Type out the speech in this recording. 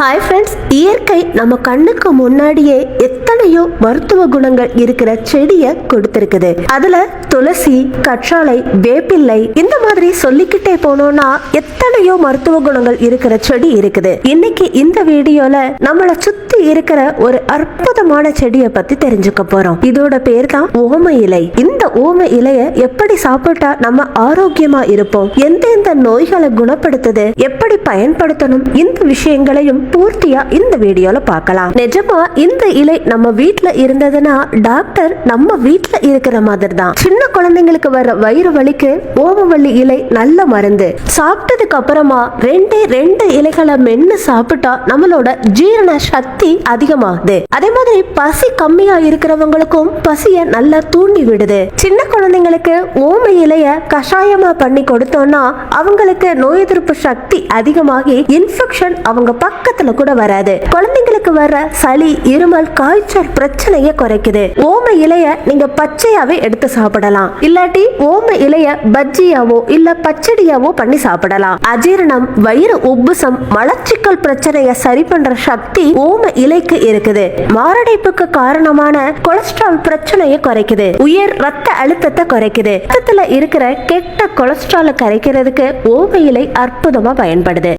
Hi friends, இயற்கை நம்ம கண்ணுக்கு முன்னாடியே எத்தனையோ மருத்துவ குணங்கள் இருக்கிற செடியை கொடுத்திருக்குது. அதுல துளசி, கற்றாழை, வேப்பிள்ளை இந்த மாதிரி சொல்லிக்கிட்டே போனோம்னா எத்தனையோ மருத்துவ குணங்கள் இருக்கிற செடி இருக்குது. இன்னைக்கு இந்த வீடியோல நம்மள சுத்தி இருக்கிற ஒரு அற்புதமான செடியை பத்தி தெரிஞ்சுக்க போறோம். இதோட பேர் தான் ஓம இலை. இந்த ஓம இலைய எப்படி சாப்பிட்டா நம்ம ஆரோக்கியமா இருப்போம், எந்தெந்த நோய்களை குணப்படுத்துது, எப்படி பயன்படுத்தணும், இந்த விஷயங்களையும் பூர்த்தியா இந்த வீடியோல பார்க்கலாம். நிஜமா இந்த இலை நம்ம வீட்ல இருந்ததுன்னா டாக்டர் நம்ம வீட்ல இருக்கிற மாதிரி தான். சின்ன குழந்தைங்களுக்கு வர வயிறு வலிக்கு ஓமவல்லி இலை நல்ல மருந்து. சாப்பிட்டதுக்கு அப்புறமா ரெண்டு இலைகளை மென்னு சாப்பிட்டா நம்மளோட ஜீரண சக்தி அதிகமாகுது. அதே மாதிரி பசி கம்மியா இருக்கிறவங்களுக்கும் பசிய நல்லா தூண்டி விடுது. சின்ன குழந்தைங்களுக்கு ஓம இலைய கஷாயமா பண்ணி கொடுத்தோம்னா அவங்களுக்கு நோய் எதிர்ப்பு சக்தி அதிகமாகி இன்ஃபெக்ஷன் அவங்க பக்கத்துல கூட வராது. குழந்தைங்களுக்கு வர சளி, இருமல், காய்ச்சல் பிரச்சனையை குறைக்குது. ஓம இலைய நீங்க பச்சையாவே எடுத்து சாப்பிடலாம், இல்லாட்டி ஓம இலைய பஜ்ஜியாவோ இல்ல பச்சடியாவோ பண்ணி சாப்பிடலாம். அஜீரணம், வயிறு உப்புசம், மலச்சிக்கல் பிரச்சனையை சரி பண்ற சக்தி ஓம இலைக்கு இருக்குது. மாரடைப்புக்கு காரணமான கொலஸ்ட்ரால் பிரச்சனையை குறைக்குது. உயர் ரத்த அழுத்தத்தை குறைக்குது. ரத்தத்துல இருக்கிற கெட்ட கொலஸ்ட்ராலை கரைக்கிறதுக்கு ஓம இலை அற்புதமா பயன்படுது.